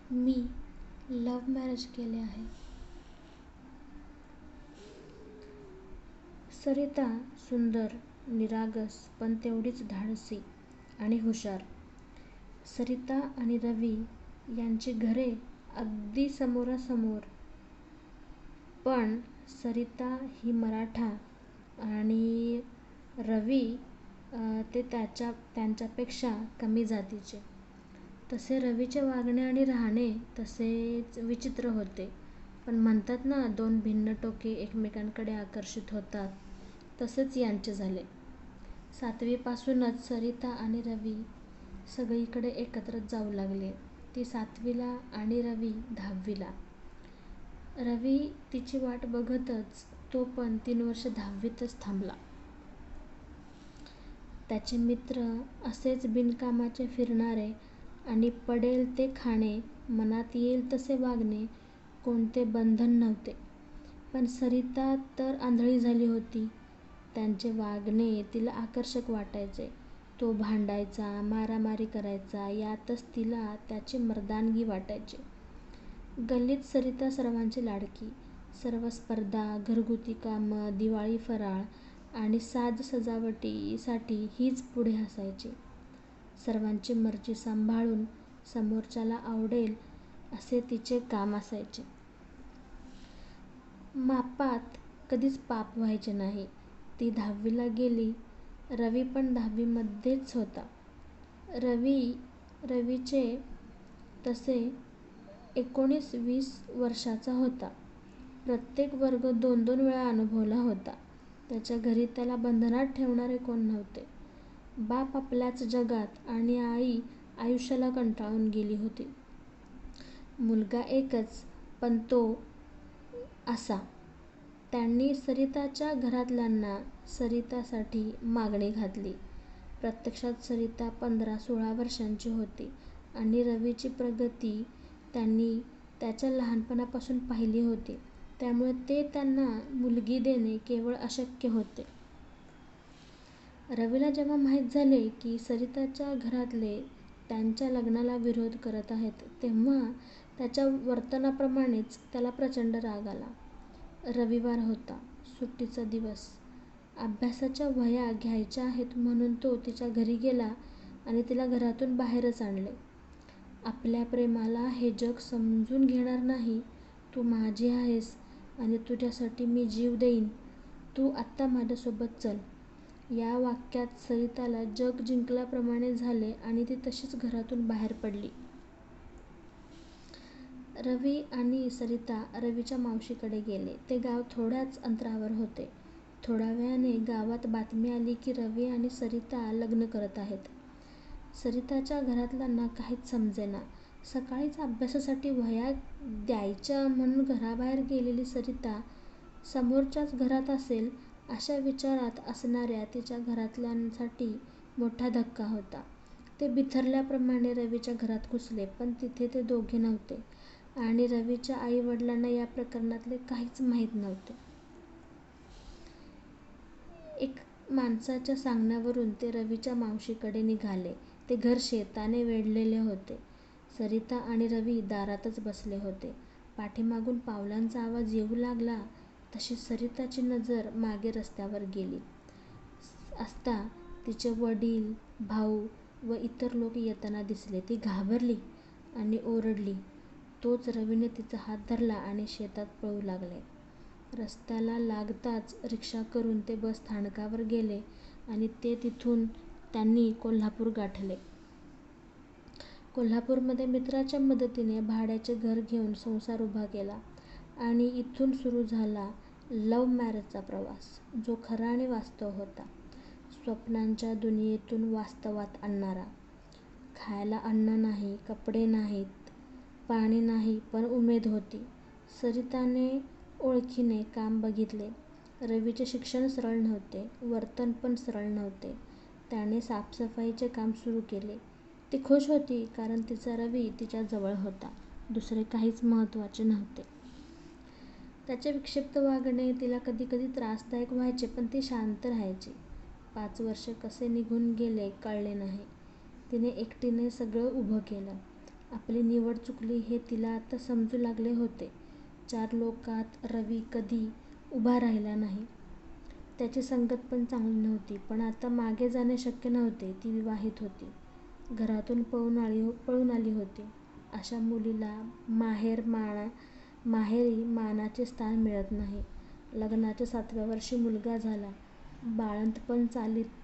मी love marriage केले आहे. सरिता सुंदर, निरागस पण तेवढीच धाडसी आणि हुशार. सरिता आणि रवी यांची घरे अगदी समोरासमोर, पण सरिता ही मराठा आणि रवी ते त्यांच्यापेक्षा कमी जातीचे. तसे रवीचे वागणे आणि राहणे तसेच विचित्र होते. पण म्हणतात ना, दोन भिन्न टोके एकमेकांकडे आकर्षित होतात, तसेच यांचे झाले. 7वी पासूनच सरिता आणि रवी सगळीकडे एकत्रच जाऊ लागले. ती 7वीला आणि रवी 10वीला. रवी तिची वाट बघतच तो पण 3 वर्ष 10वीतच थांबला. त्याचे मित्र असेच बिनकामाचे फिरणारे आणि पडेल ते खाणे, मनात येईल तसे वागणे, कोणते बंधन नव्हते. पण सरिता तर आंधळी झाली होती. त्यांचे वागणे तिला आकर्षक वाटायचे. तो भांडायचा, मारामारी करायचा, यातच तिला त्याची मर्दानगी वाटायची. गल्लीत सरिता सर्वांची लाडकी. सर्व स्पर्धा, घरगुती कामं, दिवाळी फराळ आणि साज सजावटीसाठी हीच पुढे असायची. सर्वांची मर्जी सांभाळून समोरच्याला आवडेल असे तिचे काम असायचे. मापात कधीच पाप व्हायचे नाही. ती 10वीला गेली. रवी पण 10वीमध्येच होता. रवीचे तसे 19-20 वर्षाचा होता. प्रत्येक वर्ग 2-2 वेळा अनुभवला होता. त्याच्या घरी त्याला बंधनात ठेवणारे कोण नव्हते. बाप आपल्याच जगात आणि आई आयुष्याला कंटाळून गेली होती. मुलगा एकच, पण तो असा. त्यांनी सरिताच्या घरातल्यांना सरितासाठी मागणी घातली. प्रत्यक्षात सरिता 15-16 वर्षांची होती आणि रवीची प्रगती त्यांनी त्याच्या लहानपणापासून पाहिली होती. त्यामुळे ते त्यांना मुलगी देणे केवळ अशक्य होते. रवीला जेव्हा माहीत झाले की सरिताच्या घरातले त्यांच्या लग्नाला विरोध करत आहेत, तेव्हा त्याच्या वर्तनाप्रमाणेच त्याला प्रचंड राग आला. रविवार होता, सुट्टीचा दिवस. अभ्यासाच्या वह्या घ्यायच्या आहेत म्हणून तो तिच्या घरी गेला आणि तिला घरातून बाहेरच आणले. आपल्या प्रेमाला हे जग समजून घेणार नाही. तू माझी आहेस आणि तुझ्यासाठी मी जीव देईन. तू आत्ता माझ्यासोबत चल. या वाक्यात सरिताला जग जिंकल्याप्रमाणे झाले आणि ती तशीच घरातून बाहेर पडली. रवी आणि सरिता रवीच्या मावशीकडे गेले. ते गाव थोड्याच अंतरावर होते. थोड्या वेळाने गावात बातमी आली की रवी आणि सरिता लग्न करत आहेत. सरिताच्या घरातल्यांना काहीच समजेना. सकाळीच अभ्यासासाठी वह्या द्यायच्या म्हणून घराबाहेर गेलेली सरिता समोरच्याच घरात असेल अशा विचारात असणाऱ्या तिच्या घरातल्यांसाठी मोठा धक्का होता. ते बिथरल्याप्रमाणे रवीच्या घरात घुसले, पण तिथे ते दोघे नव्हते आणि रवीच्या आई-वडिलांना या प्रकरणातले काहीच माहीत नव्हते. एक माणसाच्या सांगण्यावरून ते रवीच्या मावशीकडे निघाले. ते घर शेताने वेढलेले होते. सरिता आणि रवी दारातच बसले होते. पाठीमागून पावलांचा आवाज येऊ लागला तशी सरिताची नजर मागे रस्त्यावर गेली असता तिचे वडील, भाऊ व इतर लोक येताना दिसले. ती घाबरली आणि ओरडली. तोच रवीने तिचा हात धरला आणि शेतात पळू लागले. रस्त्याला लागताच रिक्षा करून ते बस स्थानकावर गेले आणि तिथून त्यांनी कोल्हापूर गाठले. कोल्हापूरमध्ये मित्राच्या मदतीने भाड्याचे घर घेऊन संसार उभा केला आणि इथून सुरू झाला लव्ह मॅरेजचा प्रवास, जो खरा आणि वास्तव होता. स्वप्नांच्या दुनियेतून वास्तवात आणणारा. खायला अन्न नाही, कपडे नाहीत, पाणी नाही, पण उमेद होती. सरिताने ओळखीने काम बघितले. रवीचे शिक्षण सरळ नव्हते, वर्तन पण सरळ नव्हते. त्याने साफसफाईचे काम सुरू केले. ती खुश होती कारण तिचा रवी तिच्या जवळ होता. दुसरे काहीच महत्त्वाचे नव्हते. त्याचे विक्षिप्त वागणे तिला कधी-कधी त्रासदायक व्हायचे, पण ती शांत राहायची. 5 वर्षे कसे निघून गेले कळले नाही. तिने एकटीने सगळं उभं केलं. आपली निवड चुकली हे तिला आता समजू लागले होते. 4 लोकात रवी कधी उभा राहिला नाही. त्याची संगत पण चांगली नव्हती. पण आता मागे जाणे शक्य नव्हते. ती विवाहित होती. घरातून पळून आली होती. अशा मुलीला माहेरी मानाचे स्थान मिळत नाही. लग्नाच्या 7व्या वर्षी मुलगा झाला. बाळंतपण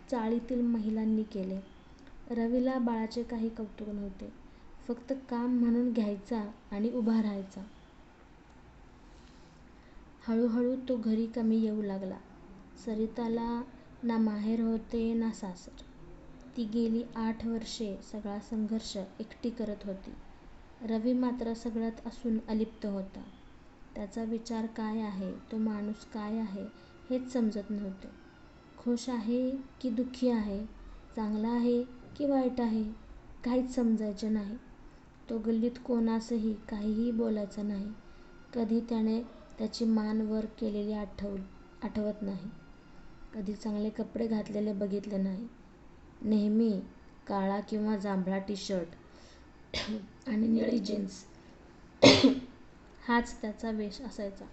चाळीतील महिलांनी केले. रवीला बाळाचे काही कौतुक नव्हते. फक्त काम म्हणून घ्यायचा आणि उभा राहायचा. हळूहळू तो घरी कमी येऊ लागला. सरिताला ना माहेर होते ना सासर. ती गेली 8 वर्षे सगळा संघर्ष एकटी करत होती. रवी मात्र सगळ्यात असून अलिप्त होता. त्याचा विचार काय आहे, तो माणूस काय आहे हेच समजत नव्हते. खुश आहे की दुःखी आहे, चांगला आहे की वाईट आहे, काहीच समजायचे नाही. तो गल्लीत कोणासही काहीही बोलायचा नाही. कधी त्याने त्याची मान वर केलेली आठवत नाही. कधी चांगले कपडे घातलेले बघितले नाही. नेहमी काळा किंवा जांभळा टी-शर्ट आणि निळी जीन्स हाच त्याचा वेश असायचा.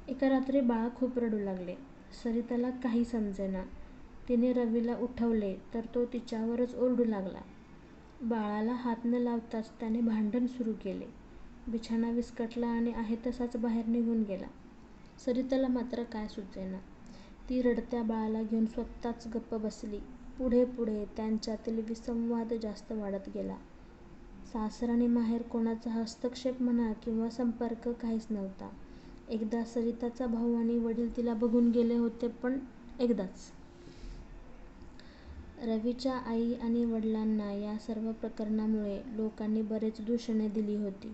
एका रात्री बाळा खूप रडू लागले. सरिताला काही समजेना. तिने रवीला उठवले तर तो तिच्यावरच ओरडू लागला. बाळाला हात न लावताच त्याने भांडण सुरू केले. बिछाना विस्कटला आणि आहे तसाच बाहेर निघून गेला. सरिताला मात्र काय सुचेना. ती रडत्या बाळाला घेऊन स्वतःच गप्प बसली. पुढे पुढे त्यांच्यातील विसंवाद जास्त वाढत गेला. सासर आणि माहेर कोणाचा हस्तक्षेप म्हणा किंवा संपर्क काहीच नव्हता. एकदा सरिताचा भाऊ आणि वडील तिला बघून गेले होते, पण एकदाच. रवीच्या आई आणि वडिलांना या सर्व प्रकरणामुळे लोकांनी बरेच दूषणे दिली होती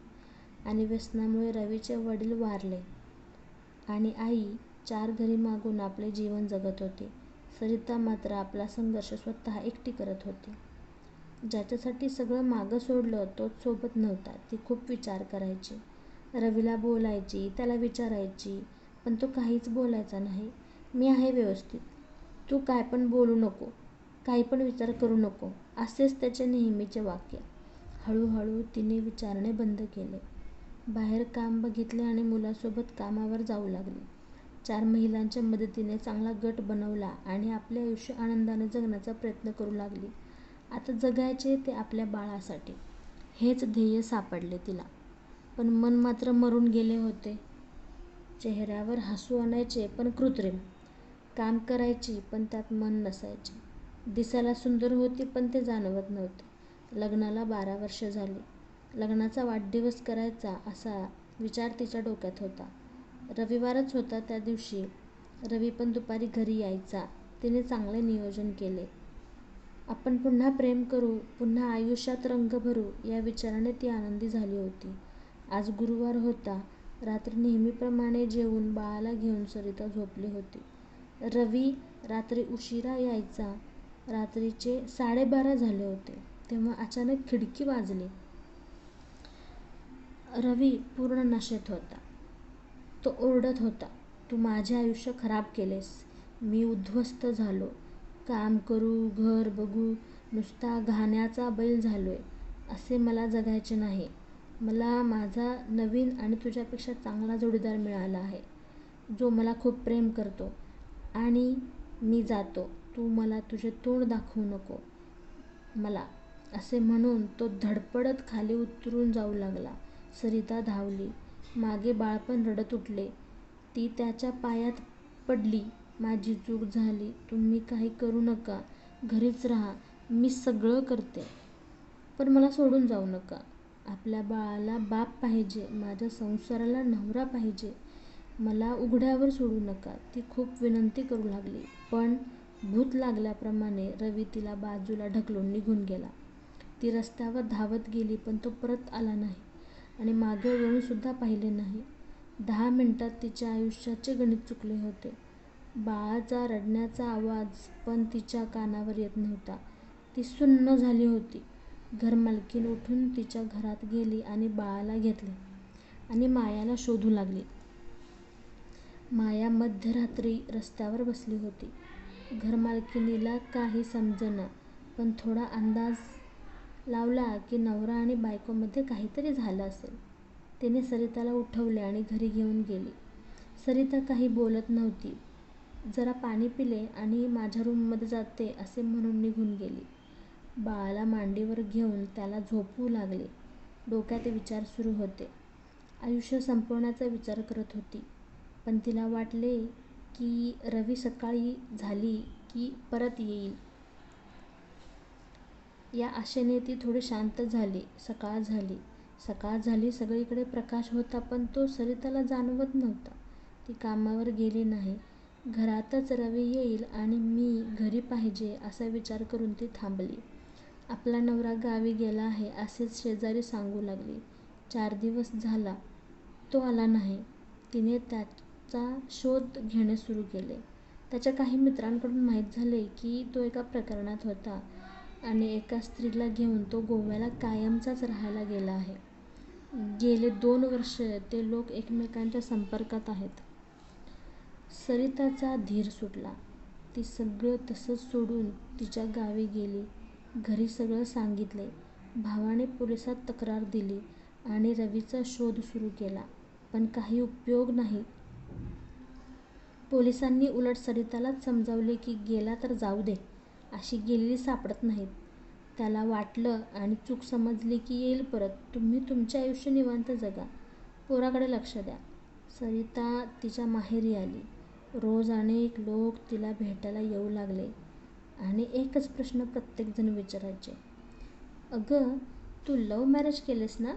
आणि व्यसनामुळे रवीचे वडील वारले आणि आई 4 घरी मागून आपले जीवन जगत होती. सरिता मात्र आपला संघर्ष स्वतः एकटी करत होती. ज्याच्यासाठी सगळं मागं सोडलं तोच सोबत नव्हता. ती खूप विचार करायची. रवीला बोलायची, त्याला विचारायची, पण तो काहीच बोलायचा नाही. मी आहे व्यवस्थित, तू काय पण बोलू नको, काही पण विचार करू नको, असेच त्याचे नेहमीचे वाक्य. हळूहळू तिने विचारणे बंद केले. बाहेर काम बघितले आणि मुलासोबत कामावर जाऊ लागली. 4 महिलांच्या मदतीने चांगला गट बनवला आणि आपले आयुष्य आनंदाने जगण्याचा प्रयत्न करू लागली. आता जगायचे ते आपल्या बाळासाठी, हेच ध्येय सापडले तिला. पण मन मात्र मरून गेले होते. चेहऱ्यावर हसू आणायचे पण कृत्रिम. काम करायची पण त्यात मन नसायचे. दिसायला सुंदर होती पण ते जाणवत नव्हते. लग्नाला 12 वर्षे झाली. लग्नाचा वाढदिवस करायचा असा विचार तिच्या डोक्यात होता. रविवारच होता. त्या दिवशी रवी पण दुपारी घरी यायचा. तिने चांगले नियोजन केले. आपण पुन्हा प्रेम करू, पुन्हा आयुष्यात रंग भरू या विचाराने ती आनंदी झाली होती. आज गुरुवार होता. रात्री नेहमीप्रमाणे जेवून बाळाला घेऊन सरिता झोपली होती. रवी रात्री उशिरा यायचा. रात्रीचे 12:30 झाले होते तेव्हा अचानक खिडकी वाजली. रवी पूर्ण नशेत होता. तो ओरडत होता, तू माझे आयुष्य खराब केलेस. मी उद्ध्वस्त झालो. काम करू, घर बघू, नुसता घाण्याचा बैल झालोय. असे मला जगायचे नाही. मला माझा नवीन आणि तुझ्यापेक्षा चांगला जोडीदार मिळाला आहे, जो मला खूप प्रेम करतो. आणि मी जातो. तू मला तुझे तोंड दाखवू नको मला. असे म्हणून तो धडपडत खाली उतरून जाऊ लागला. सरिता धावली. मागे बाळपण रडत उठले. ती त्याच्या पायात पडली. माझी चूक झाली. तुम्ही काही करू नका. घरीच राहा. मी सगळं करते. पण मला सोडून जाऊ नका. आपल्या बाळाला बाप पाहिजे. माझ्या संसाराला नवरा पाहिजे. मला उघड्यावर सोडू नका. ती खूप विनंती करू लागली. पण भूत लागल्याप्रमाणे रवी तिला बाजूला ढकलून निघून गेला. ती रस्त्यावर धावत गेली पण तो परत आला नाही आणि मागे वळून सुद्धा पाहिले नाही. 10 मिनिटात तिच्या आयुष्याचे गणित चुकले होते. बाळाचा रडण्याचा आवाज पण तिच्या कानावर येत नव्हता. ती सुन्न झाली होती. घरमालकीण उठून तिच्या घरात गेली आणि बाळाला घेतले आणि मायाला शोधू लागली. माया मध्यरात्री रस्त्यावर बसली होती. घरमालकिणीला काही समजेना, पण थोडा अंदाज लावला की नवरा आणि बायकोमध्ये काहीतरी झालं असेल. तिने सरिताला उठवले आणि घरी घेऊन गेली. सरिता काही बोलत नव्हती. जरा पाणी पिले आणि माझ्या रूममध्ये जाते असे म्हणून निघून गेली. बाळाला मांडीवर घेऊन त्याला झोपवू लागले. डोक्यात विचार सुरू होते. आयुष्य संपवण्याचा विचार करत होती. पण तिला वाटले की रवी सकाळी झाली की परत येईल. या आशेने ती थोडी शांत झाली. सकाळ झाली. सगळीकडे प्रकाश होता, पण तो सरिताला जाणवत नव्हता. ती कामावर गेली नाही. घरातच रवी येईल आणि मी घरी पाहिजे असा विचार करून ती थांबली. आपला नवरा गावी गेला आहे असेच शेजारी सांगू लागले. 4 दिवस झाला तो आला नाही. तिने त्याचा शोध घेणे सुरू केले. त्याच्या काही मित्रांकडून माहीत झाले की तो एका प्रकरणात होता आणि एका स्त्रीला घेऊन तो गोव्याला कायमचाच राहायला गेला आहे. गेले 2 वर्ष ते लोक एकमेकांच्या संपर्कात आहेत. सरिताचा धीर सुटला. ती सगळं तसंच सोडून तिच्या गावी गेली. घरी सगळं सांगितले. भावाने पोलिसात तक्रार दिली आणि रवीचा शोध सुरू केला, पण काही उपयोग नाही. पोलिसांनी उलट सरितालाच समजावले की गेला तर जाऊ दे, अशी गेलेली सापडत नाहीत. त्याला वाटलं आणि चूक समजली की येईल परत. तुम्ही तुमचे आयुष्य निवांत जगा, पोराकडे लक्ष द्या. सरिता तिच्या माहेरी आली. रोज अनेक लोक तिला भेटायला येऊ लागले आणि एकच प्रश्न प्रत्येकजण विचारायचे. अगं, तू लव्ह मॅरेज केलेस ना?